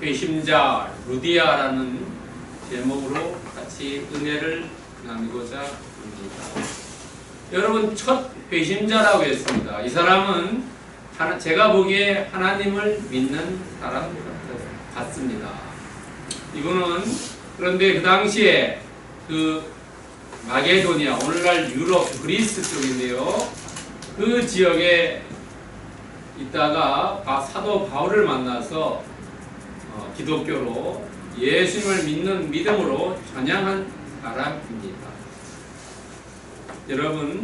회심자 루디아라는 제목으로 같이 은혜를 나누고자 합니다. 여러분, 첫 회심자라고 했습니다. 이 사람은 제가 보기에 하나님을 믿는 사람 같습니다. 이분은 그런데 그 당시에 그 마게도니아, 오늘날 유럽, 그리스 쪽인데요. 그 지역에 있다가 사도 바울을 만나서 기독교로 예수님을 믿는 믿음으로 전향한 사람입니다. 여러분,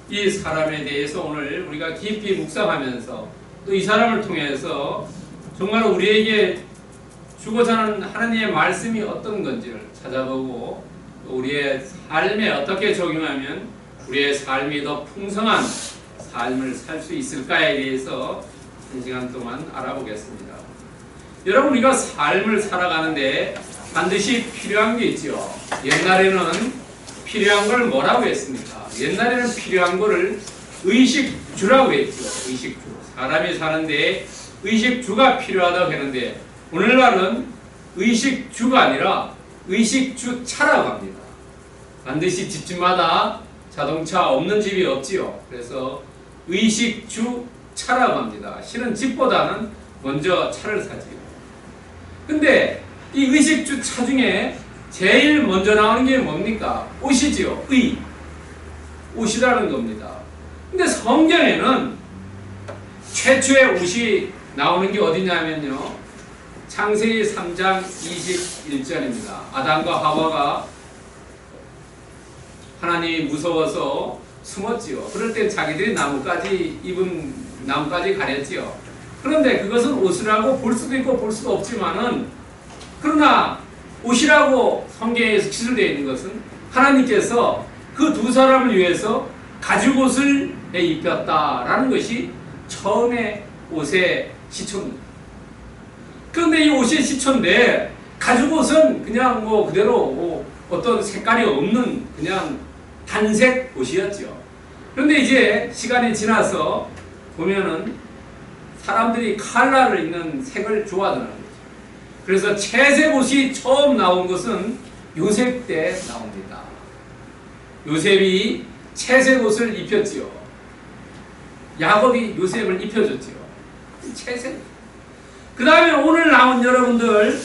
이 사람에 대해서 오늘 우리가 깊이 묵상하면서 또 이 사람을 통해서 정말 우리에게 주고자 하는 하나님의 말씀이 어떤 건지를 찾아보고 또 우리의 삶에 어떻게 적용하면 우리의 삶이 더 풍성한 삶을 살 수 있을까에 대해서 한 시간 동안 알아보겠습니다. 여러분, 우리가 삶을 살아가는데 반드시 필요한 게 있죠. 옛날에는 필요한 걸 뭐라고 했습니까? 옛날에는 필요한 거를 의식주라고 했죠. 의식주. 사람이 사는데 의식주가 필요하다고 했는데 오늘날은 의식주가 아니라 의식주차라고 합니다. 반드시 집집마다 자동차 없는 집이 없지요. 그래서 의식주차라고 합니다. 실은 집보다는 먼저 차를 사지요. 근데 이 의식주차 중에 제일 먼저 나오는 게 뭡니까? 옷이지요. 옷이라는 겁니다. 근데 성경에는 최초의 옷이 나오는 게 어디냐면요, 창세기 3장 21절입니다. 아담과 하와가 하나님이 무서워서 숨었지요. 그럴 땐 자기들이 나뭇가지 가렸지요. 그런데 그것은 옷이라고 볼 수도 있고 볼 수도 없지만은, 그러나 옷이라고 성경에서 기술되어 있는 것은 하나님께서 그 두 사람을 위해서 가죽옷을 입혔다라는 것이 처음에 옷의 시초입니다. 그런데 이 옷의 시초인데 가죽옷은 그냥 그대로 어떤 색깔이 없는 그냥 단색 옷이었죠. 그런데 이제 시간이 지나서 보면은 사람들이 컬러를 있는 색을 좋아하더라는 거죠. 그래서 채색 옷이 처음 나온 것은 요셉 때 나옵니다. 요셉이 채색 옷을 입혔지요. 야곱이 요셉을 입혀줬지요. 채색. 그 다음에 오늘 나온 여러분들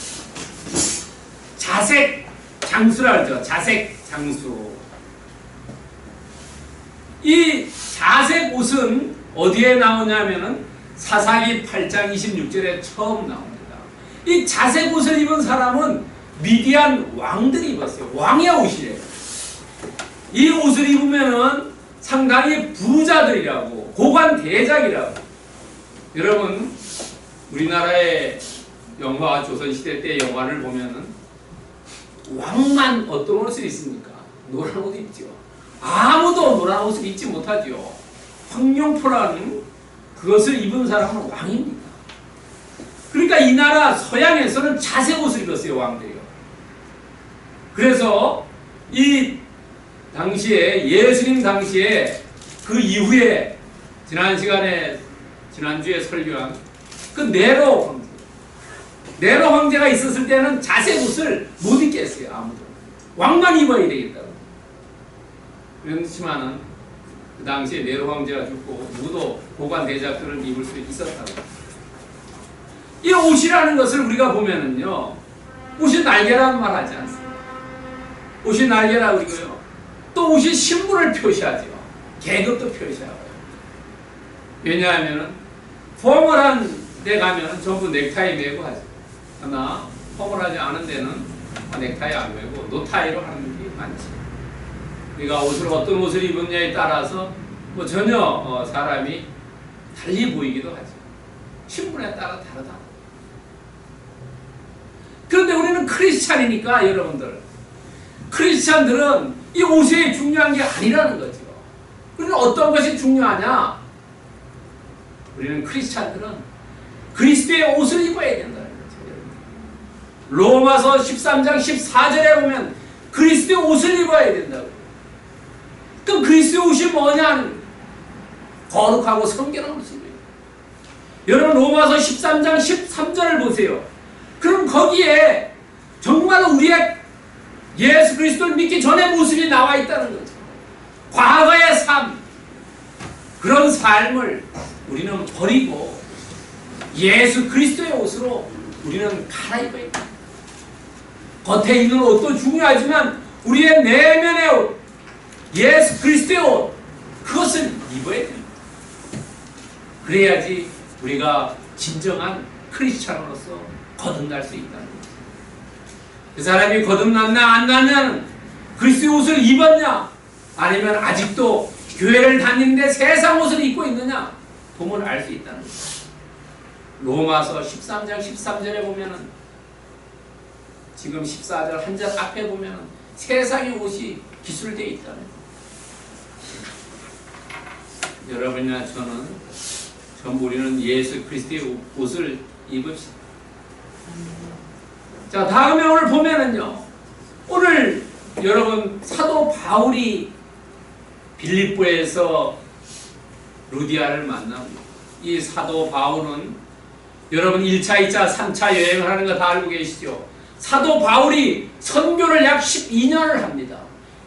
자색 장수라 하죠. 자색 장수. 이 자색 옷은 어디에 나오냐면은 사사기 8장 26절에 처음 나옵니다. 이 자색 옷을 입은 사람은 미디안 왕들이 입었어요. 왕의 옷이래요. 이 옷을 입으면은 상당히 부자들이라고, 고관 대작이라고. 여러분, 우리나라의 영화, 조선시대 때 영화를 보면은 왕만 어떤 옷을 입습니까? 노란 옷 입죠. 아무도 노란 옷을 입지 못하죠. 황룡포라는 그것을 입은 사람은 왕입니다. 그러니까 이 나라 서양에서는 자색 옷을 입었어요, 왕들이요. 그래서 이 당시에, 예수님 당시에 그 이후에 지난주에 설교한 그 네로 황제가 있었을 때는 자색 옷을 못 입겠어요. 아무도. 왕만 입어야 되겠다고. 그렇지만은 그 당시에 네로 황제가 죽고 누구도 고관 대작들을 입을 수 있었다고. 이 옷이라는 것을 우리가 보면은요, 옷이 날개라는 말 하지 않습니까? 옷이 날개라고 그러고요. 또 옷이 신분을 표시하죠. 계급도 표시하고요. 왜냐하면은 포멀한 데 가면은 전부 넥타이 매고 하죠. 그러나 포멀하지 않은 데는 넥타이 안 매고 노타이로 하는 게 많지. 우리가 어떤 옷을 입었냐에 따라서 전혀 사람이 달리 보이기도 하죠. 신분에 따라 다르다. 그런데 우리는 크리스찬이니까 여러분들, 크리스찬들은 이 옷이 중요한 게 아니라는 거죠. 우리는 어떤 것이 중요하냐? 우리는 크리스찬들은 그리스도의 옷을 입어야 된다는 거죠. 로마서 13장 14절에 보면 그리스도의 옷을 입어야 된다고. 그럼 그리스도의 옷이 뭐냐? 거룩하고 성결한 옷이에요. 여러분, 로마서 13장 13절을 보세요. 그럼 거기에 정말 우리의 예수 그리스도를 믿기 전의 모습이 나와 있다는 거죠. 과거의 삶, 그런 삶을 우리는 버리고 예수 그리스도의 옷으로 우리는 갈아입어야 합니다. 겉에 있는 옷도 중요하지만 우리의 내면의 옷, 예수 그리스도의 옷, 그것을 입어야 됩니다. 그래야지 우리가 진정한 크리스찬으로서 거듭날 수 있다는 거죠. 그 사람이 거듭났나 안 났냐는 그리스도의 옷을 입었냐 아니면 아직도 교회를 다니는데 세상 옷을 입고 있느냐 보면 알 수 있다는 거죠. 로마서 13장 13절에 보면은 지금 14절 한 절 앞에 보면은 세상의 옷이 기술되어 있다는 거예요. 여러분이나 저는 전부 우리는 예수 그리스도의 옷을 입읍시다. 자, 다음에 오늘 보면은요, 오늘 여러분 사도 바울이 빌립보에서 루디아를 만납니다. 이 사도 바울은 여러분 1차, 2차, 3차 여행을 하는 거 다 알고 계시죠? 사도 바울이 선교를 약 12년을 합니다.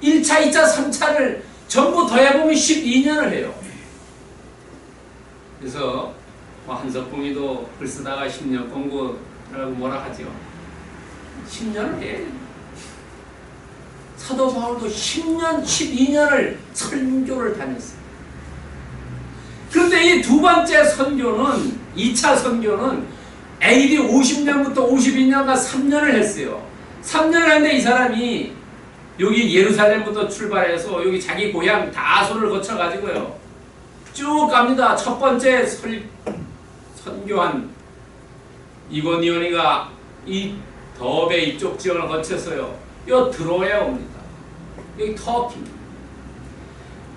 1차, 2차, 3차를 전부 더해보면 12년을 해요. 그래서 한석봉이도 글 쓰다가 10년 공부라고 뭐라 하죠. 10년을 해야 됩니다. 사도 바울도 10년, 12년을 선교를 다녔어요. 그런데 이 두 번째 선교는 2차 선교는 AD 50년부터 52년간 3년을 했어요. 3년을 했는데 이 사람이 여기 예루살렘부터 출발해서 여기 자기 고향 다소를 거쳐가지고요. 쭉 갑니다. 첫 번째 선교한 이고니오니가 이 더베 이쪽 지역을 거쳐서요. 요 드로아에 옵니다. 여기 터키입니다.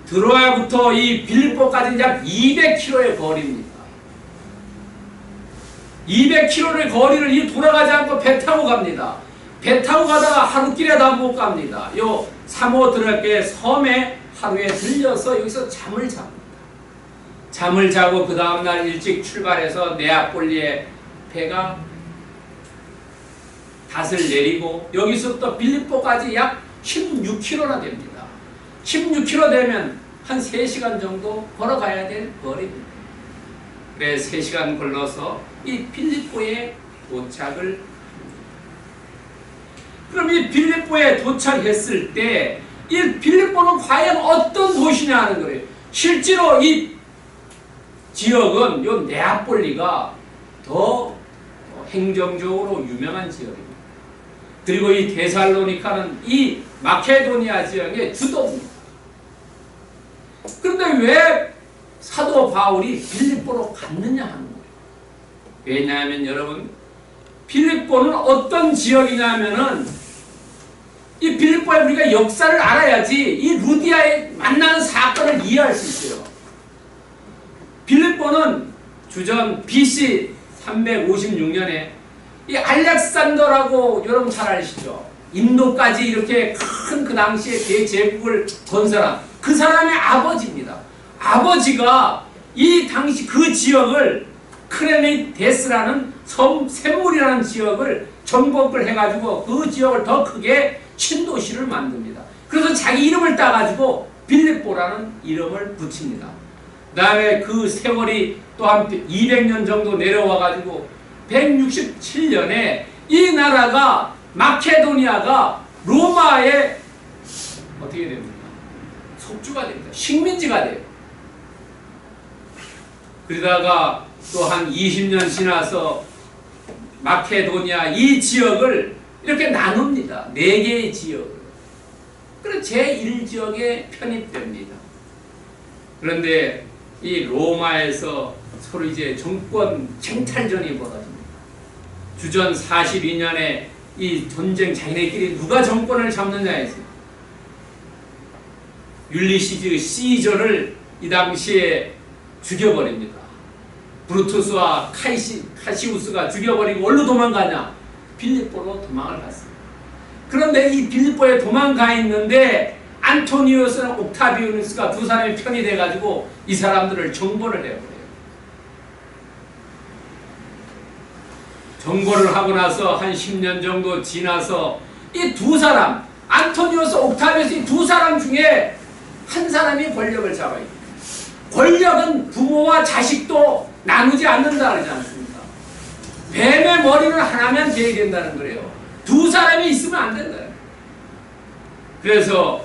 드로아부터 이 빌립보까지 약 200km의 거리입니다. 200km의 거리를 이 돌아가지 않고 배 타고 갑니다. 배 타고 가다가 하루길에 다 못 갑니다. 요 사모드라케 섬에 하루에 들려서 여기서 잠을 잡니다. 잠을 자고 그 다음날 일찍 출발해서 네아폴리에 배가 닷을 내리고 여기서부터 빌립보까지 약 16km나 됩니다. 16km 되면 한 3시간 정도 걸어가야 될 거리입니다. 그래 3시간 걸러서 이 빌립보에 도착을 합니다. 그럼 이 빌립보에 도착했을 때 이 빌립보는 과연 어떤 도시냐 하는 거예요. 실제로 이 지역은 요 네아폴리가 더 행정적으로 유명한 지역입니다. 그리고 이 데살로니카는 이 마케도니아 지역의 주도입니다. 그런데 왜 사도 바울이 빌립보로 갔느냐 하는 거예요. 왜냐하면 여러분 빌립보는 어떤 지역이냐면은 이 빌립보에 우리가 역사를 알아야지 이 루디아에 만나는 사건을 이해할 수 있어요. 빌립보는 주전 BC 356년에 이 알렉산더라고 여러분 잘 아시죠? 인도까지 이렇게 큰 그 당시에 대제국을 건설한 그 사람의 아버지입니다. 아버지가 이 당시 그 지역을 크레네데스라는 샘물이라는 지역을 정복을 해가지고 그 지역을 더 크게 신도시를 만듭니다. 그래서 자기 이름을 따가지고 빌립보라는 이름을 붙입니다. 그 다음에 그 세월이 또 한 200년 정도 내려와가지고 167년에 이 나라가 마케도니아가 로마의 어떻게 됩니까? 속주가 됩니다. 식민지가 돼요. 그러다가 또 한 20년 지나서 마케도니아 이 지역을 이렇게 나눕니다. 4개의 지역을. 그래서 제1지역에 편입됩니다. 그런데 이 로마에서 서로 이제 정권 쟁탈전이 벌어집니다. 주전 42년에 이 전쟁 자기네끼리 누가 정권을 잡느냐 해서 율리시즈 시저를 이 당시에 죽여버립니다. 브루투스와 카시우스가 죽여버리고 어디로 도망가냐? 빌립보로 도망을 갔습니다. 그런데 이 빌립보에 도망가 있는데 안토니우스랑 옥타비우스가 두 사람이 편이 돼가지고 이 사람들을 정벌을 해버려요. 정보를 하고 나서 한 10년 정도 지나서 이 두 사람, 안토니우스, 옥타비우스 이 두 사람 중에 한 사람이 권력을 잡아야 돼요. 권력은 부모와 자식도 나누지 않는다 그러지 않습니까? 뱀의 머리는 하나면 돼야 된다는 거예요. 두 사람이 있으면 안 된다. 그래서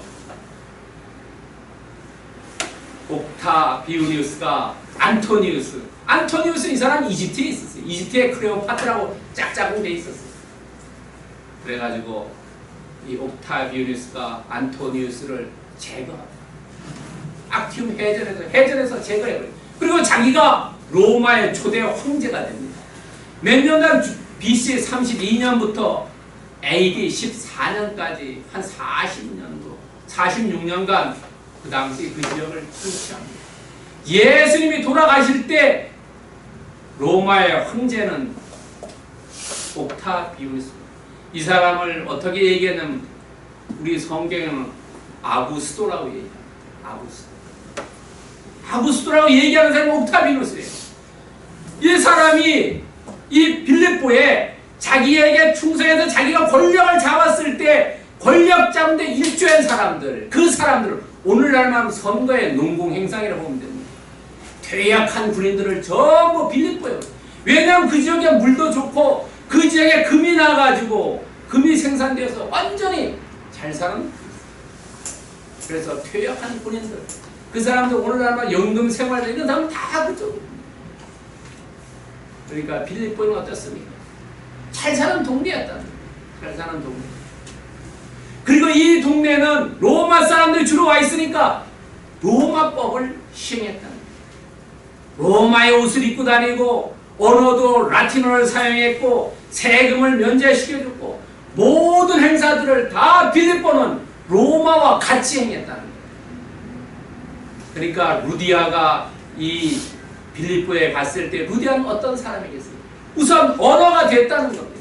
옥타비우스가 안토니우스 이 사람 이집트에 있었어요. 이집트에 클레오파트라고 짝짝꿍 돼 있었어요. 그래가지고 이 옥타비우스가 안토니우스를 제거합니다. 악티움 해전에서 제거해버려요. 그리고 자기가 로마의 초대 황제가 됩니다. 몇 년간 BC 32년부터 AD 14년까지 한 46년간 그 당시 그 지역을 통치합니다. 예수님이 돌아가실 때 로마의 황제는 옥타비우스. 이 사람을 어떻게 얘기하냐면 우리 성경에는 아구스도라고 얘기합니다. 아구스도라고 얘기하는 사람이 옥타비우스예요. 이 사람이 이 빌립보에 자기에게 충성해서 자기가 권력을 잡았을 때 권력 잡는데 일조한 사람들, 그 사람들을 오늘날만 선거의 농공행상이라고 보면 됩니다. 퇴약한 군인들을 전부 빌립보에. 왜냐하면 그 지역에 물도 좋고 그 지역에 금이 나가지고 금이 생산되어서 완전히 잘 사는. 그래서 퇴약한 군인들, 그 사람들 오늘날만 연금 생활 이런 사람 다 그쪽. 그러니까 빌립보는 어떻습니까? 잘 사는 동네였다. 잘 사는 동네. 그리고 이 동네는 로마 사람들이 주로 와 있으니까 로마법을 시행했다. 로마의 옷을 입고 다니고 언어도 라틴어를 사용했고 세금을 면제시켜줬고 모든 행사들을 다 빌립보는 로마와 같이 행했다는 거예요. 그러니까 루디아가 이 빌립보에 갔을 때 루디아는 어떤 사람이겠어요? 우선 언어가 됐다는 겁니다.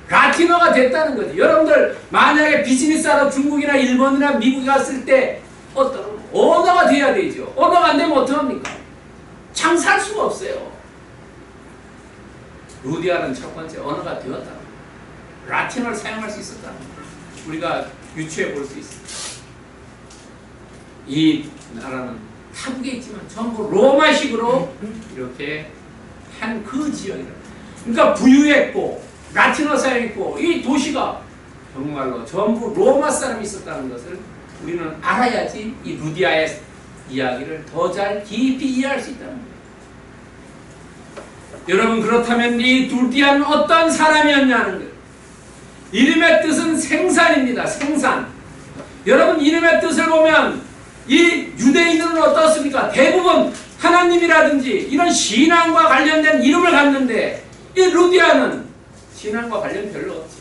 라틴어가 됐다는 거죠. 여러분들 만약에 비즈니스하러 중국이나 일본이나 미국에 갔을 때 어떤 언어가 돼야 되죠. 언어가 안 되면 어떡합니까? 장사할 수가 없어요. 루디아는 첫 번째 언어가 되었다. 라틴어를 사용할 수 있었다. 우리가 유추해 볼 수 있습니다. 이 나라는 타국에 있지만 전부 로마식으로 이렇게 한 그 지역이라. 그러니까 부유했고 라틴어 사용했고 이 도시가 정말로 전부 로마 사람이 있었다는 것을 우리는 알아야지 이 루디아의 이야기를 더 잘 깊이 이해할 수 있다는 거예요. 여러분 그렇다면 이 루디아는 어떤 사람이었냐는 거예요. 이름의 뜻은 생산입니다. 생산. 여러분 이름의 뜻을 보면 이 유대인들은 어떻습니까? 대부분 하나님이라든지 이런 신앙과 관련된 이름을 갖는데 이 루디아는 신앙과 관련 별로 없죠.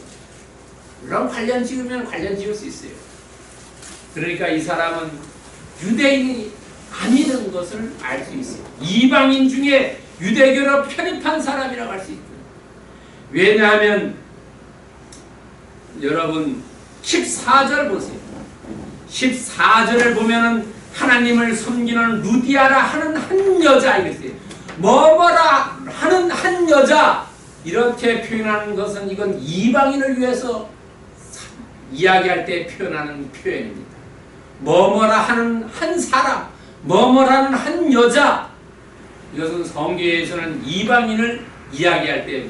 물론 관련 지으면 관련 지을 수 있어요. 그러니까 이 사람은 유대인이 아니라는 것을 알 수 있어요. 이방인 중에 유대교로 편입한 사람이라고 할 수 있다. 왜냐하면 여러분 14절 보세요. 14절을 보면은 하나님을 섬기는 루디아라 하는 한 여자 이랬어요. 뭐뭐라 하는 한 여자 이렇게 표현하는 것은 이건 이방인을 위해서 이야기할 때 표현하는 표현입니다. 뭐뭐라 하는 한 사람, 뭐뭐라는 한 여자 이것은 성경에서는 이방인을 이야기할 때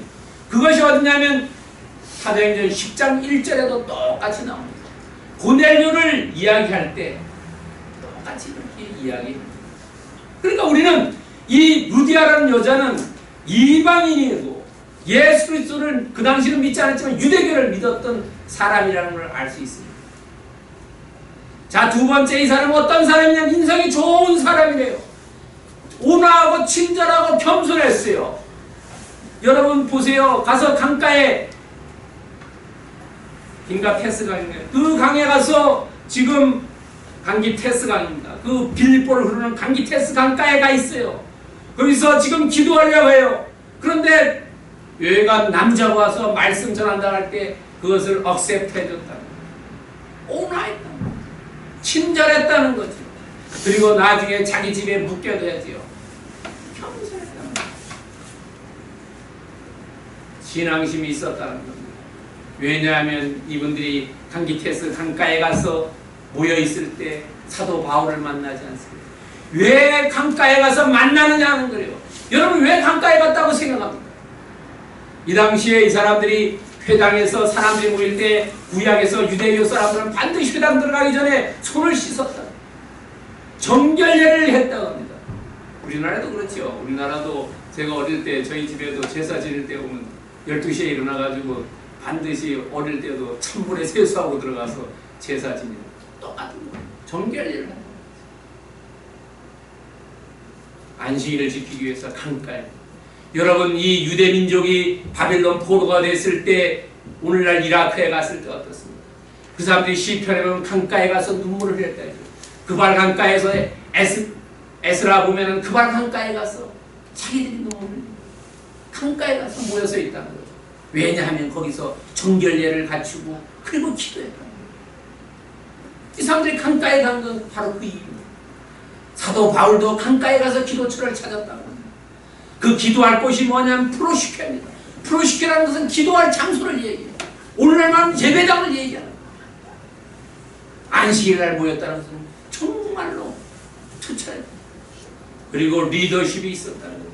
그것이 어디냐면 사도행전 10장 1절에도 똑같이 나옵니다. 고넬료를 이야기할 때 똑같이 이렇게 이야기합니다. 그러니까 우리는 이 루디아라는 여자는 이방인이고 예수 그리스도를 그 당시는 믿지 않았지만 유대교를 믿었던 사람이라는 걸 알 수 있습니다. 자, 두 번째 이 사람은 어떤 사람이냐면 인성이 좋은 사람이래요. 온화하고 친절하고 겸손했어요. 여러분 보세요. 가서 강가에 긴가 테스 강인데 그 강에 가서 지금 강기 테스 강입니다. 그 빌립보를 흐르는 강기 테스 강가에 가 있어요. 거기서 지금 기도하려고 해요. 그런데 외간 남자가 와서 말씀 전한다 할 때 그것을 억셉트 해줬다. 온화했다. 친절했다는 거죠. 그리고 나중에 자기 집에 묵게도 했지요. 겸손했다는 거죠. 신앙심이 있었다는 겁니다. 왜냐하면 이분들이 강기테스 강가에 가서 모여 있을 때 사도 바울을 만나지 않습니까? 왜 강가에 가서 만나느냐는 거예요. 여러분 왜 강가에 갔다고 생각합니까? 이 당시에 이 사람들이 회당에서 사람들이 모일 때 구약에서 유대교 사람들은 반드시 회당 들어가기 전에 손을 씻었다. 정결례를 했다고 합니다. 우리나라도 그렇죠. 우리나라도 제가 어릴 때 저희 집에도 제사 지낼 때 오면 12시에 일어나가지고 반드시 어릴 때도 찬물에 세수하고 들어가서 제사 지내는 똑같은 거예요. 정결례를 한다. 안식일을 지키기 위해서 강가에. 여러분 이 유대민족이 바벨론 포로가 됐을 때 오늘날 이라크에 갔을 때 어떻습니까? 그 사람들이 시편에 보면 강가에 가서 눈물을 흘렸다. 그발 강가에서 에스라 보면은 그발 강가에 가서 자기들이 눈물을 흘립니다. 강가에 가서 모여서 있다는 거죠. 왜냐하면 거기서 정결례를 갖추고 그리고 기도했다는 거예요. 이 사람들이 강가에 간 건 바로 그 이유입니다. 사도 바울도 강가에 가서 기도처를 찾았다고 합니다. 그 기도할 곳이 뭐냐면 프로시케입니다. 프로시케라는 것은 기도할 장소를 얘기해요. 오늘날만 예배당을 얘기하는 거예요. 안식일날 모였다는 것은 정말로 투철해요. 그리고 리더십이 있었다는 거죠.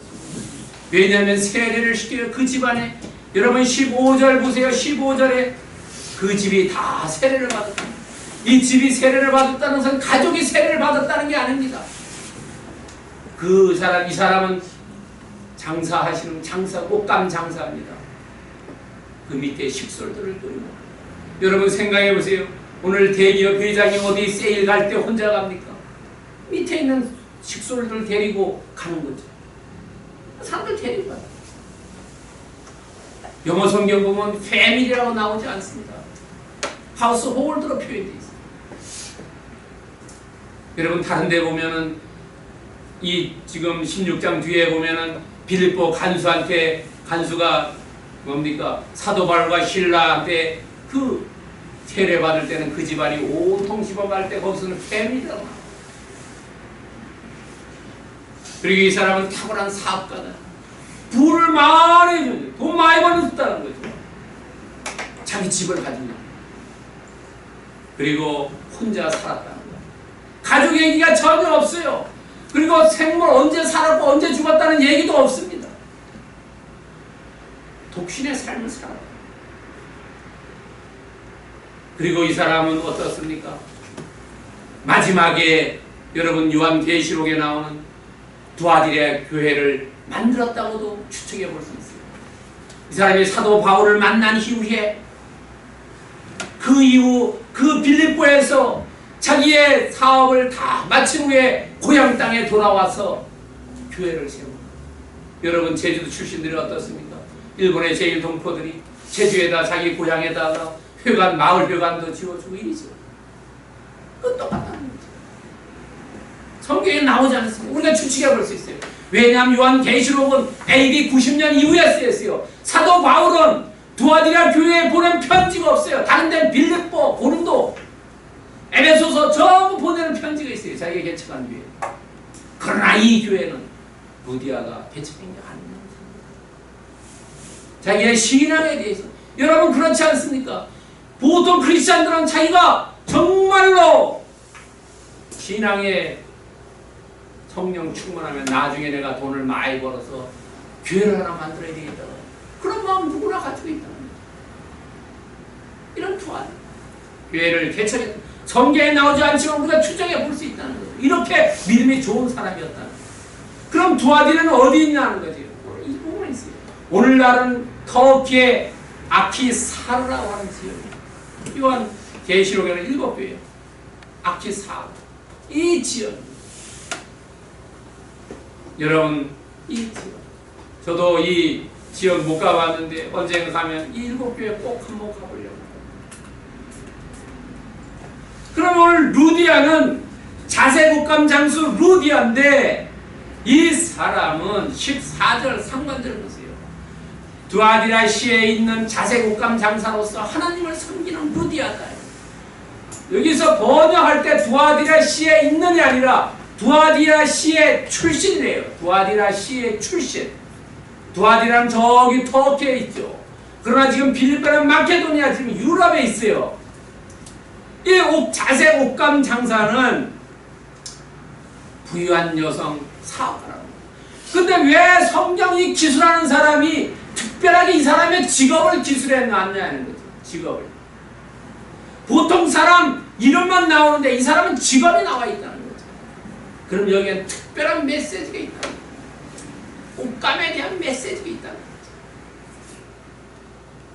왜냐하면 세례를 시켜요. 그 집안에 여러분 15절 보세요. 15절에 그 집이 다 세례를 받았다. 이 집이 세례를 받았다는 것은 가족이 세례를 받았다는 게 아닙니다. 그 사람, 이 사람은 장사하시는 옷감 장사입니다. 그 밑에 식솔들을 또 있고. 여러분 생각해 보세요. 오늘 대기업 회장이 어디 세일 갈 때 혼자 갑니까? 밑에 있는 식솔들 데리고 가는 거죠. 사람들 데리고 가요. 영어 성경 보면 패밀리라고 나오지 않습니다. 하우스 홀드로 표현되어 있어요. 여러분 다른 데 보면은 이 지금 16장 뒤에 보면은 빌립보 간수한테 간수가 뭡니까? 사도 바울과 실라한테 그 세례 받을 때는 그 집안이 온통 집어갈 때 거기서는 패밀리라고 나와요. 그리고 이 사람은 탁월한 사업가다. 부를 많이 줘요. 돈 많이 벌었다는 거죠. 자기 집을 가지고 있는. 그리고 혼자 살았다는 거예요. 가족 얘기가 전혀 없어요. 그리고 생물 언제 살았고 언제 죽었다는 얘기도 없습니다. 독신의 삶을 살아요. 그리고 이 사람은 어떻습니까? 마지막에 여러분 요한계시록에 나오는 두아디라 교회를 만들었다고도 추측해 볼 수 있어요. 이 사람이 사도 바울을 만난 이후에 그 이후 그 빌립보에서 자기의 사업을 다 마친 후에 고향 땅에 돌아와서 교회를 세우고. 여러분 제주도 출신들이 어떻습니까? 일본의 제일 동포들이 제주에다 자기 고향에다가 회관, 마을 회관도 지어주고 이러죠. 그건 똑같다는 거죠. 성경에 나오지 않습니다. 우리가 추측해 볼 수 있어요. 왜냐하면 요한계시록은 AD 90년 이후에 쓰였어요. 사도 바울은 두아디라 교회에 보낸 편지가 없어요. 다른 데는 빌립보, 고린도, 에베소서 전부 보내는 편지가 있어요. 자기가 개척한 교회. 그러나 이 교회는 루디아가 개척한 게 아닙니다. 자기의 신앙에 대해서. 여러분 그렇지 않습니까? 보통 크리스찬들은 자기가 정말로 신앙에 성령 충만하면 나중에 내가 돈을 많이 벌어서 교회를 하나 만들어야 되겠다. 그런 마음 누구나 가지고 있다는 거죠. 이런 투안. 교회를 개척했다. 성경에 나오지 않지만 우리가 추정해 볼 수 있다는 거죠. 이렇게 믿음이 좋은 사람이었다는 거죠. 그럼 두아디라는 어디 있냐는 거죠. 이 부분에 있어요. 오늘날은 터키의 아키사르라고 하는 지역이에요. 요한 계시록에는 7교회예요. 아키사르. 이 지역. 여러분 이 지역. 저도 이 지역 못 가봤는데 언젠가 가면 이 7교회 꼭 한번 가보려고. 그럼 오늘 루디아는 자세국감 장수 루디아인데 이 사람은 14절 상관절을 보세요. 두아디라 시에 있는 자세국감 장사로서 하나님을 섬기는 루디아다. 여기서 번역할 때 두아디라 시에 있는이 아니라 두아디라 시의 출신이래요. 두아디라 시의 출신. 두아디라는 저기 터키에 있죠. 그러나 지금 빌립보는 마케도니아, 지금 유럽에 있어요. 이 자색 옷감 장사는 부유한 여성 사업가라고. 근데 왜 성경이 기술하는 사람이 특별하게 이 사람의 직업을 기술해 놨냐는 거죠. 직업을. 보통 사람 이름만 나오는데 이 사람은 직업이 나와 있다는 거죠. 그럼 여기에 특별한 메시지가 있다는 거죠. 옷감에 대한 메시지가 있다는 거죠.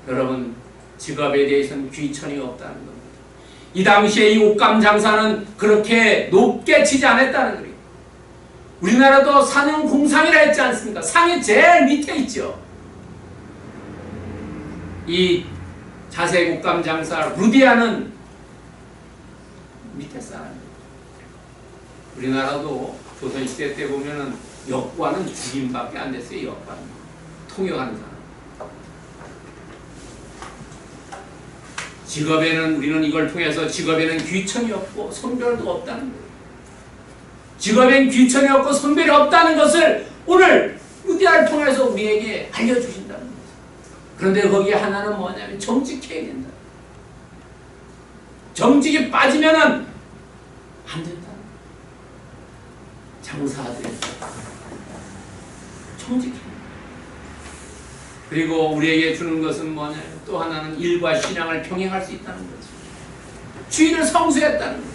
여러분, 직업에 대해서는 귀천이 없다는 겁니다. 이 당시에 이 옷감 장사는 그렇게 높게 치지 않았다는 거예요. 우리나라도 산영 공상이라 했지 않습니까? 상이 제일 밑에 있죠. 이 자색 옷감 장사 루디아는 밑에 사람이에요. 우리나라도 조선시대 때 보면은 역관은 죽임밖에 안 됐어요. 역관. 통역하는 사람. 직업에는, 우리는 이걸 통해서 직업에는 귀천이 없고 선별도 없다는 거예요. 직업엔 귀천이 없고 선별이 없다는 것을 오늘 루디아를 통해서 우리에게 알려주신다는 거죠. 그런데 거기에 하나는 뭐냐면 정직해야 된다. 정직이 빠지면은 안 된다. 장사하되 정직해. 그리고 우리에게 주는 것은 뭐냐면 또 하나는 일과 신앙을 병행할 수 있다는 거죠. 주인을 성수했다는 거죠.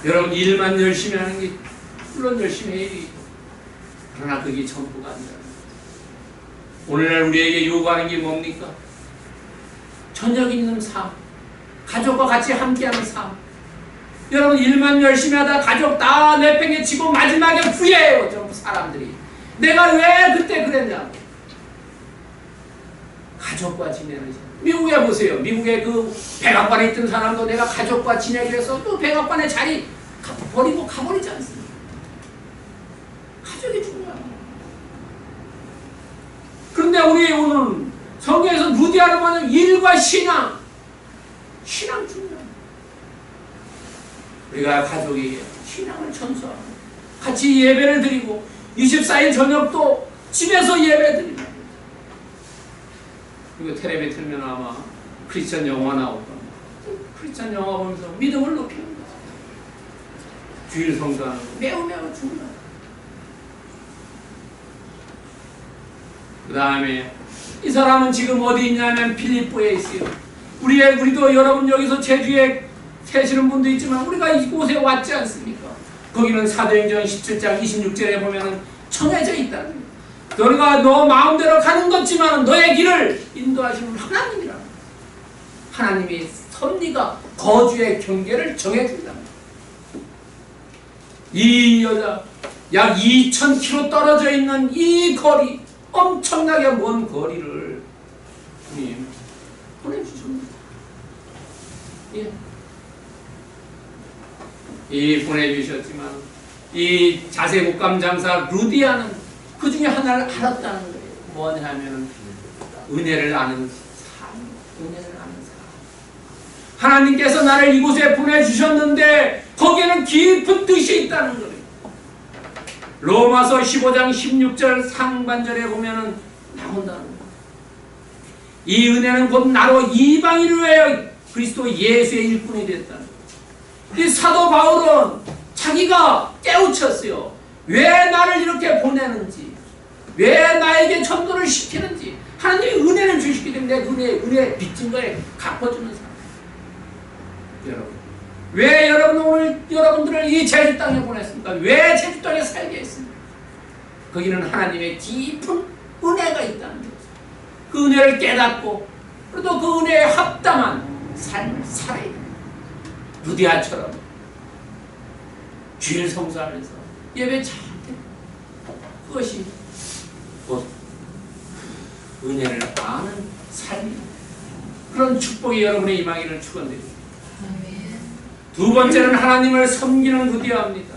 여러분, 일만 열심히 하는 게 물론 열심히 해야 되겠죠. 그러나 그게 전부가 아니라는 거죠. 오늘날 우리에게 요구하는 게 뭡니까? 저녁 있는 삶, 가족과 같이 함께하는 삶. 여러분, 일만 열심히 하다 가족 다 내팽개치고 마지막에 후회해요. 전부 사람들이. 내가 왜 그때 그랬냐? 가족과 지내는 삶. 미국에 보세요. 미국에 그 백악관에 있던 사람도 내가 가족과 지내기로 해서 또 백악관의 자리 버리고 가버리지 않습니까? 가족이 중요하다. 그런데 우리 오늘 성경에서 루디아를 보면 일과 신앙 중요합니다. 우리가 가족에게 신앙을 전수하고 같이 예배를 드리고 24일 저녁도 집에서 예배 드립니다. 이거 텔레비에 틀면 아마 크리스천 영화 나올 겁니다. 크리스천 영화 보면서 믿음을 높이는 거죠. 주일 성수하는 거 매우 중요해요. 그 다음에 이 사람은 지금 어디 있냐면 필리포에 있어요. 우리도 여러분 여기서 제주에 계시는 분도 있지만 우리가 이곳에 왔지 않습니까? 거기는 사도행전 17장 26절에 보면은 정해져 있다는 거예요. 너희가 너 마음대로 가는 것지만 너의 길을 인도하시는 하나님이라. 하나님이 섭리가 거주의 경계를 정해준다. 이 여자 약 2,000km 떨어져 있는 이 거리, 엄청나게 먼 거리를 주님 보내주십니다. 예. 이 보내주셨지만 이 자색 옷감 장사 루디아는 그 중에 하나를 알았다는 거예요. 뭐냐 하면은 은혜를 아는 삶, 은혜를 아는 삶. 하나님께서 나를 이곳에 보내주셨는데 거기에는 깊은 뜻이 있다는 거예요. 로마서 15장 16절 상반절에 보면은 나온다는 거예요. 이 은혜는 곧 나로 이방인을 위하여 그리스도 예수의 일꾼이 됐다는 거예요. 이 사도 바울은 자기가 깨우쳤어요. 왜 나를 이렇게 보내는지, 왜 나에게 전도를 시키는지, 하나님이 은혜를 주시기 때문에 은혜 빚진 거에 갚아주는 사람. 여러분, 왜 여러분들을 이 제주 땅에 보냈습니까? 왜 제주 땅에 살게 했습니까? 거기는 하나님의 깊은 은혜가 있다는 거죠. 그 은혜를 깨닫고 그래도 그 은혜에 합당한 삶을 살아야 됩니다. 루디아처럼 주일 성수하면서 예배 잘 드리고 그것이 곧 은혜를 아는 삶입니다. 그런 축복이 여러분의 임하기를 축원드립니다. 두 번째는 하나님을 섬기는 루디아입니다.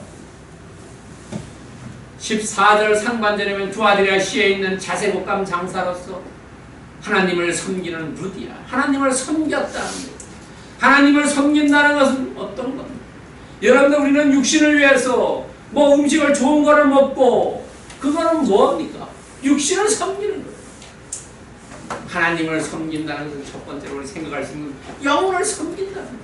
14절 상반절에 보면 두아디라 시에 있는 자색 옷감 장사로서 하나님을 섬기는 루디아, 하나님을 섬겼다는 거예요. 하나님을 섬긴다는 것은 어떤 겁니까? 여러분들, 우리는 육신을 위해서 뭐 음식을 좋은 거를 먹고 그거는 뭡니까? 육신을 섬기는 거예요. 하나님을 섬긴다는 것은 첫 번째로 우리 생각할 수 있는 영혼을 섬긴다는 것.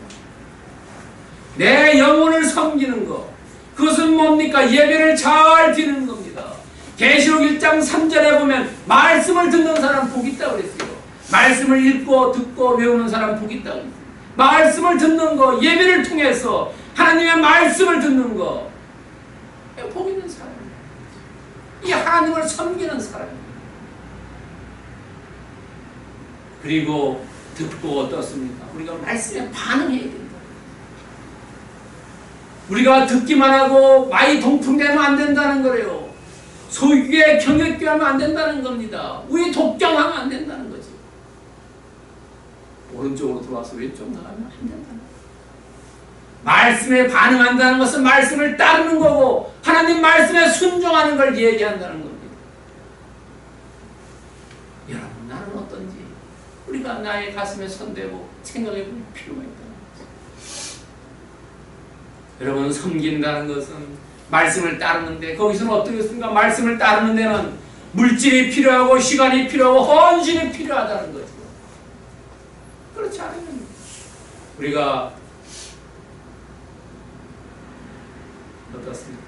내 영혼을 섬기는 것. 그것은 뭡니까? 예배를 잘 드리는 겁니다. 계시록 1장 3절에 보면 말씀을 듣는 사람 복이 있다고 그랬어요. 말씀을 읽고 듣고 외우는 사람 복이 있다고 그랬어요. 말씀을 듣는 거, 예배를 통해서 하나님의 말씀을 듣는 거, 복 있는 사람이에요. 이 하나님을 섬기는 사람이에요. 그리고 듣고 어떻습니까? 우리가 말씀에 반응해야 된다. 우리가 듣기만 하고 많이 동풍되면 안 된다는 거래요. 소유에 경역게 하면 안 된다는 겁니다. 우리 독경하면 안 된다는 거죠. 오른쪽으로 들어와서 왼쪽 나가면 안 된다는 거예요. 말씀에 반응한다는 것은 말씀을 따르는 거고 하나님 말씀에 순종하는 걸 얘기한다는 겁니다. 여러분, 나는 어떤지 우리가 나의 가슴에 손대고 생각해 볼 필요가 있다는 거죠. 여러분, 섬긴다는 것은 말씀을 따르는데 거기서는 어떻게 했습니까? 말씀을 따르는 데는 물질이 필요하고 시간이 필요하고 헌신이 필요하다는 거죠. 그렇지 않으면 우리가 어떻습니까?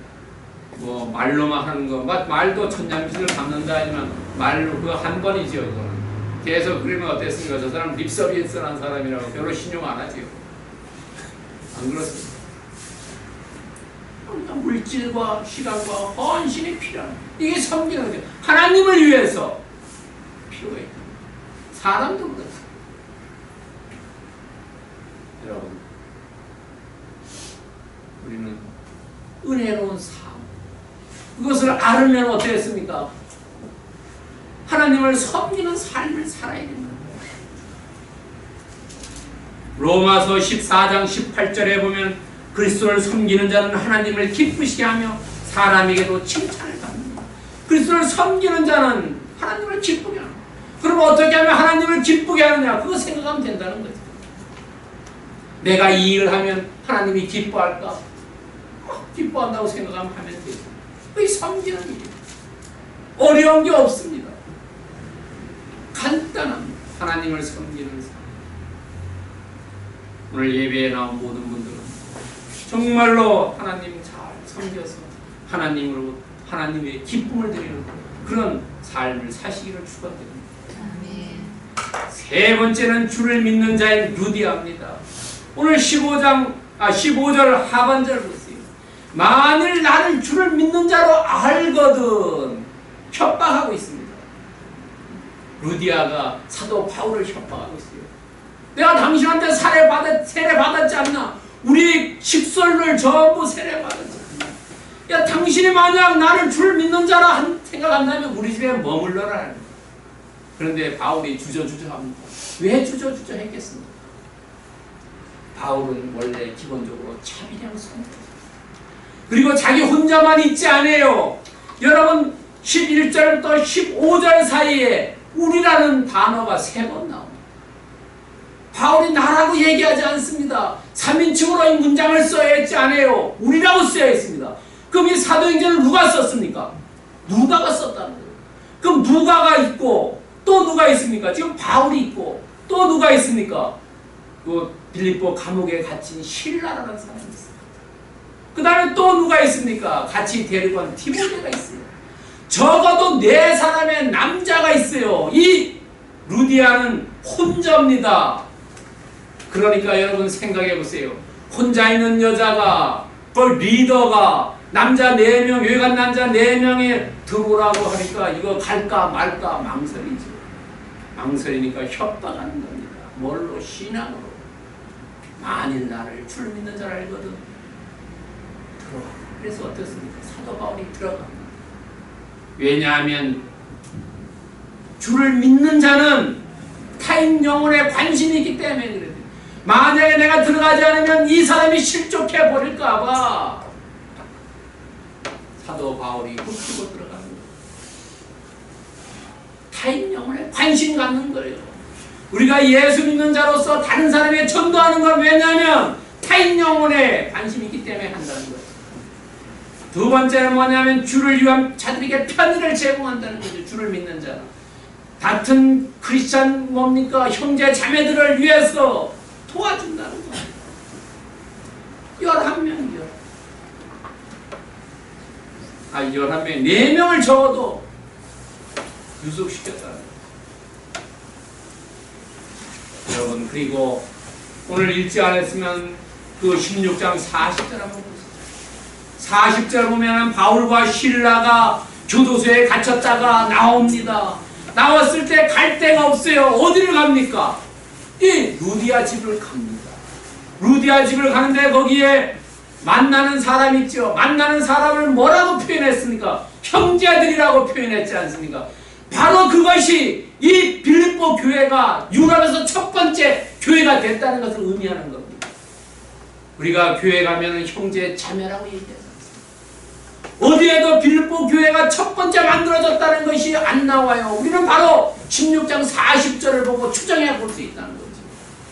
뭐 말로만 하는 거, 말도 천냥빚을 갚는다 하지만 말로 그거 한 번이죠. 그거는 계속 그러면 어땠습니까? 저 사람 립서비스한 사람이라고 별로 신용 안 하지요. 안 그렇습니까? 그러니까 물질과 시간과 헌신이 필요한, 이게 섬기는 거죠. 하나님을 위해서 필요해. 사람도 그렇죠. 여러분, 우리는 은혜로운 삶, 그것을 알으면 어땠습니까? 하나님을 섬기는 삶을 살아야 됩니다. 로마서 14장 18절에 보면 그리스도를 섬기는 자는 하나님을 기쁘시게 하며 사람에게도 칭찬을 받는다. 그리스도를 섬기는 자는 하나님을 기쁘게 합니다. 그럼 어떻게 하면 하나님을 기쁘게 하느냐? 그거 생각하면 된다는 거죠. 내가 이 일을 하면 하나님이 기뻐할까? 기뻐한다고 생각하면 하면 되죠. 그게 섬기는 일이에요. 어려운 게 없습니다. 간단합니다. 하나님을 섬기는 삶. 오늘 예배에 나온 모든 분들은 정말로 하나님 잘 섬겨서 하나님으로 하나님의 기쁨을 드리는 그런 삶을 사시기를 축원드립니다. 세 번째는 주를 믿는 자인 루디아입니다. 오늘 15절 하반절 보세요. 만일 나를 주를 믿는 자로 알거든 협박하고 있습니다. 루디아가 사도 바울을 협박하고 있어요. 내가 당신한테 세례받았지 않나? 우리 식솔을 전부 세례받았지 않나? 야, 당신이 만약 나를 주를 믿는 자라 생각한다면 우리 집에 머물러라. 그런데 바울이 주저주저합니다. 왜 주저주저 했겠습니까? 바울은 원래 기본적으로 자비량 성격입니다. 그리고 자기 혼자만 있지 않아요. 여러분, 11절부터 15절 사이에 우리라는 단어가 3번 나옵니다. 바울이 나라고 얘기하지 않습니다. 3인칭으로 이 문장을 써야 했지 않아요. 우리라고 써야 했습니다. 그럼 이 사도행전을 누가 썼습니까? 누가가 썼다는 거예요. 그럼 누가가 있고 또 누가 있습니까? 지금 바울이 있고 또 누가 있습니까? 그 빌립보 감옥에 갇힌 실라라는 사람이 있습니다. 그 다음에 또 누가 있습니까? 같이 데리고 온 디모데가 있어요. 적어도 4사람의 남자가 있어요. 이 루디아는 혼자입니다. 그러니까 여러분 생각해 보세요. 혼자 있는 여자가 그 리더가 남자 4명, 외간 남자 4명에 들어오라고 하니까 이거 갈까 말까 망설이죠. 망설이니까 협박하는 겁니다. 뭘로? 신앙으로. 만일 나를 줄 믿는 줄 알거든 들어가. 그래서 어떻습니까? 사도 바울이 들어갑니다. 왜냐하면 주를 믿는 자는 타인 영혼에 관심이 있기 때문에 그래요. 만약에 내가 들어가지 않으면 이 사람이 실족해 버릴까봐 사도 바울이 훔치고 들어가는 거예요. 타인 영혼에 관심 갖는 거예요. 우리가 예수 믿는 자로서 다른 사람에게 전도하는 건 왜냐하면 타인 영혼에 관심이 있기 때문에 한다는 거예요. 두 번째는 뭐냐면 주를 위한 자들에게 편의를 제공한다는 거죠. 주를 믿는 자는. 같은 크리스찬 뭡니까? 형제 자매들을 위해서 도와준다는 거예요. 11명이요. 11명, 4명을 적어도 유속시켰다는 거예요. 여러분, 그리고 오늘 읽지 않았으면 그 16장 40절 한번 보세요. 40절 보면 바울과 실라가 교도소에 갇혔다가 나옵니다. 나왔을 때 갈 데가 없어요. 어디를 갑니까? 이 루디아 집을 갑니다. 루디아 집을 가는데 거기에 만나는 사람 있죠. 만나는 사람을 뭐라고 표현했습니까? 형제들이라고 표현했지 않습니까? 바로 그것이 이 빌립보 교회가 유럽에서 첫 번째 교회가 됐다는 것을 의미하는 겁니다. 우리가 교회 가면 형제 자매라고 얘기해요. 어디에도 빌립보 교회가 첫 번째 만들어졌다는 것이 안 나와요. 우리는 바로 16장 40절을 보고 추정해 볼 수 있다는 거죠.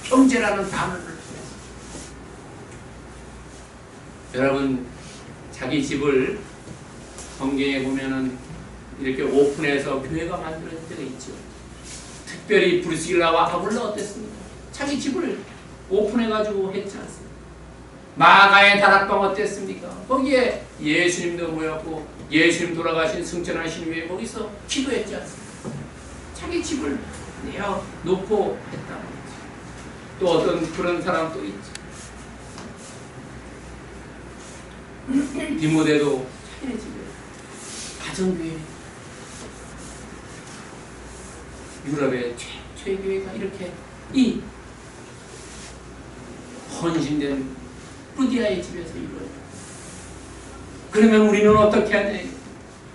형제라는 단어를 통해서. 여러분, 자기 집을 성경에 보면은 이렇게 오픈해서 교회가 만들어진 때가 있죠. 특별히 브리스길라와 아굴라 어땠습니까? 자기 집을 오픈해가지고 했지 않습니까? 마가의 다락방 어땠습니까? 거기에 예수님도 모였고 예수님 돌아가신 승천하신 후에 거기서 기도했지 않습니까? 자기 집을 내어놓고 했다는 거죠. 또 어떤 그런 사람 또 있죠. 디모데도 자기네 집에 가정교회, 유럽의 최초의 교회가 이렇게 이 헌신된 루디아의 집에서 이루어져요. 그러면 우리는 어떻게 하냐?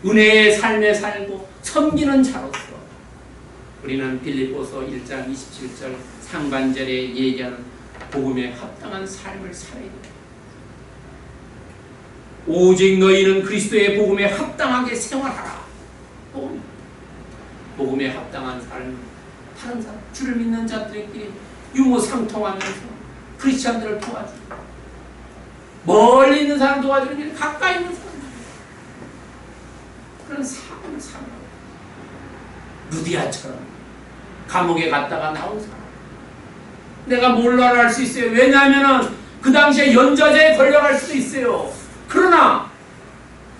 은혜의 삶에 살고 섬기는 자로서 우리는 빌립보서 1장 27절 상반절에 얘기하는 복음에 합당한 삶을 살아야 돼요. 오직 너희는 그리스도의 복음에 합당하게 생활하라. 복음에 합당한 삶은 다른 사람, 주를 믿는 자들끼리 유무상통하면서 크리스찬들을 도와주고 멀리 있는 사람 도와주는 게 가까이 있는 사람 그런 삶을 살아요. 루디아처럼 감옥에 갔다가 나온 사람 내가 몰라라 할 수 있어요. 왜냐하면 그 당시에 연좌제에 걸려갈 수도 있어요. 그러나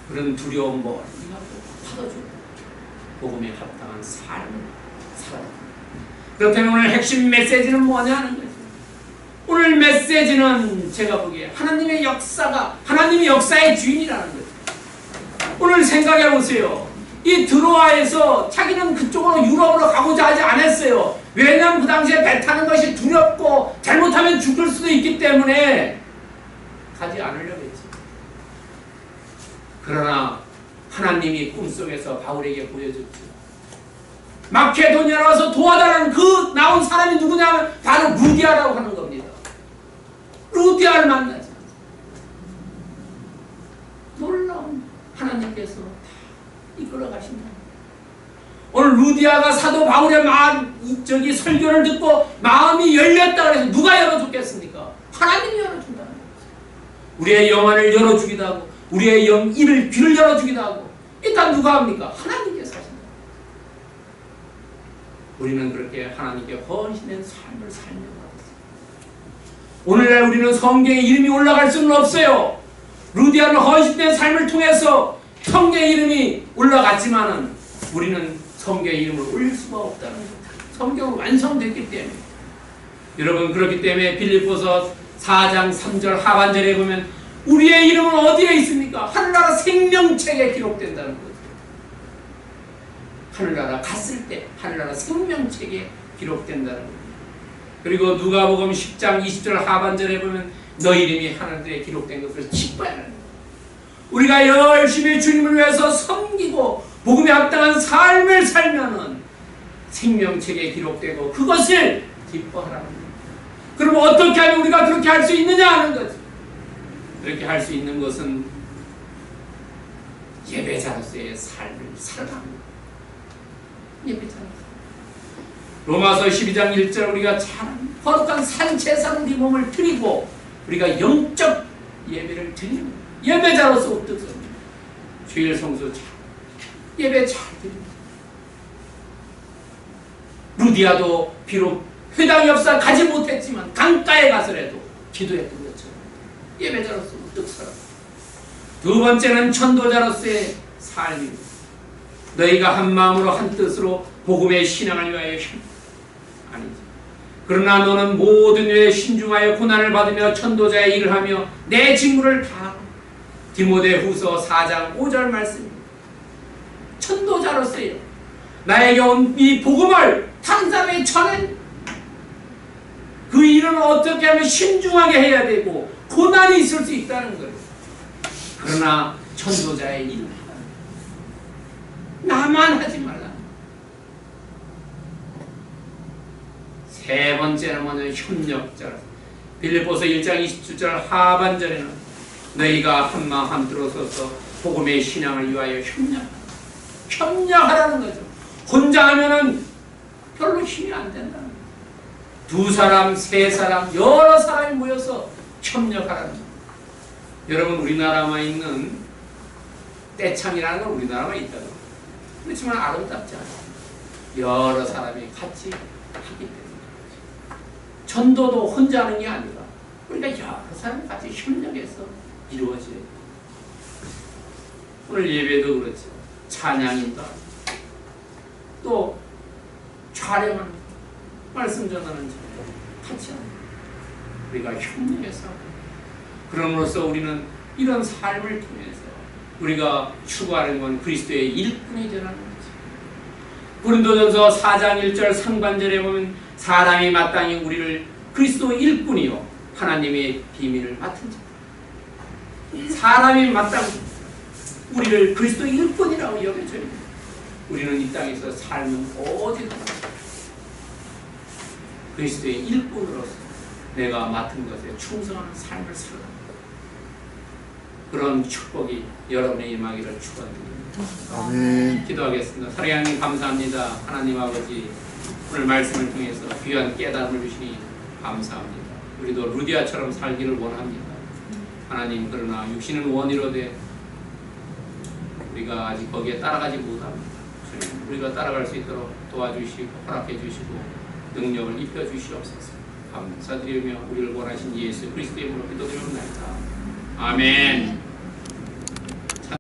그런 두려움 멀리 받아주고 복음에 합당한 삶을 살아요. 그렇다면 오늘 핵심 메시지는 뭐냐 하는 거죠. 오늘 메시지는 제가 보기에 하나님의 역사가 하나님의 역사의 주인이라는 거죠. 오늘 생각해 보세요. 이 드로아에서 자기는 그쪽으로 유럽으로 가고자 하지 않았어요. 왜냐하면 그 당시에 배 타는 것이 두렵고 잘못하면 죽을 수도 있기 때문에 가지 않으려고 했죠. 그러나 하나님이 꿈속에서 바울에게 보여줬죠. 마케도니아로 와서 도와달라는 그 나온 사람이 누구냐면 바로 루디아라고 하는 겁니다. 루디아를 만나지. 놀라운 하나님께서 다 이끌어 가신다. 오늘 루디아가 사도 바울의 설교를 듣고 마음이 열렸다 그래서 누가 열어줬겠습니까? 하나님이 열어준다는 거죠. 우리의 영안을 열어주기도 하고 우리의 귀를 열어주기도 하고 일단 누가 합니까? 하나님께서 하신다. 우리는 그렇게 하나님께 헌신된 삶을 살려고 합니다. 오늘날 우리는 성경에 이름이 올라갈 수는 없어요. 루디아는 헌신된 삶을 통해서 성경의 이름이 올라갔지만은 우리는 성경의 이름을 올릴 수가 없다는 거예요. 성경은 완성됐기 때문에. 여러분 그렇기 때문에 빌립보서 4장 3절 하반절에 보면 우리의 이름은 어디에 있습니까? 하늘나라 생명책에 기록된다는 거죠. 하늘나라 갔을 때 하늘나라 생명책에 기록된다는 거죠. 그리고 누가복음 10장 20절 하반절에 보면 너 이름이 하늘에 기록된 것을 기뻐해야 하는 거예요. 우리가 열심히 주님을 위해서 섬기고 복음에 합당한 삶을 살면은 생명책에 기록되고 그것을 기뻐하라는 거예요. 그럼 어떻게 하면 우리가 그렇게 할 수 있느냐 하는 거죠. 그렇게 할 수 있는 것은 예배자로서의 삶을 살아가는 거예요. 예배자로서. 로마서 12장 1절 우리가 참 거룩한 산채상 우리 몸을 드리고 우리가 영적 예배를 드리는 거예요. 예배자로서 어떻습니까? 주일 성수 잘 예배 잘 드립니다. 우리야도 비록 회당이 없어 가지 못했지만 강가에 가서라도 기도했던 것처럼 예배자로서 우뚝 서라. 두 번째는 전도자로서의 삶입니다. 너희가 한 마음으로 한 뜻으로 복음의 신앙을 위하여 아니지. 그러나 너는 모든 일에 신중하여 고난을 받으며 전도자의 일을 하며 내 직무를 다하라. 디모데후서 4장 5절 말씀입니다. 전도자로서요, 나에게 온 이 복음을 다른 사람에게 전해. 그 일은 어떻게 하면 신중하게 해야 되고 고난이 있을 수 있다는 거예요. 그러나 전도자의 일을 해라. 나만 하지 말라. 세 번째는 뭐냐면 협력자. 빌립보서 1장 27절 하반절에는 너희가 한마음 한뜻으로 서서 복음의 신앙을 위하여 협력하라는 거죠. 혼자 하면은 별로 힘이 안 된다는 거예요. 두 사람, 세 사람, 여러 사람이 모여서 협력하라는 거예요. 여러분, 우리나라만 있는 떼창이라는 건 우리나라만 있다고. 그렇지만 아름답지 않아요. 여러 사람이 같이 하기 때문에. 전도도 혼자 하는 게 아니라 우리가 여러 사람이 같이 협력해서 이루어져요. 오늘 예배도 그렇죠. 찬양인도 또 촬영하는 말씀 전하는 촬영 같이 하는 우리가 협력해서 그럼으로써 우리는 이런 삶을 통해서 우리가 추구하는 건 그리스도의 일꾼이 되는 거죠. 고린도전서 4장 1절 상반절에 보면 사람이 마땅히 우리를 그리스도 일꾼이요 하나님의 비밀을 맡은 자. 사람이 마땅히 우리를 그리스도 일꾼이라고 여겨져요. 우리는 이 땅에서 삶은 오직 그리스도의 일꾼으로서 내가 맡은 것에 충성하는 삶을 살라. 그런 축복이 여러분의 임하기를 축원드립니다. 아멘. 기도하겠습니다. 사랑하는 하나님 감사합니다. 하나님 아버지, 오늘 말씀을 통해서 귀한 깨달음을 주시니 감사합니다. 우리도 루디아처럼 살기를 원합니다. 하나님, 그러나 육신은 원이로 돼 우리가 아직 거기에 따라가지 못합니다. 우리가 따라갈 수 있도록 도와주시고 허락해 주시고 능력을 입혀 주시옵소서. 감사드리며 우리를 원하신 예수 그리스도의 이름으로 기도드립니다. 아멘.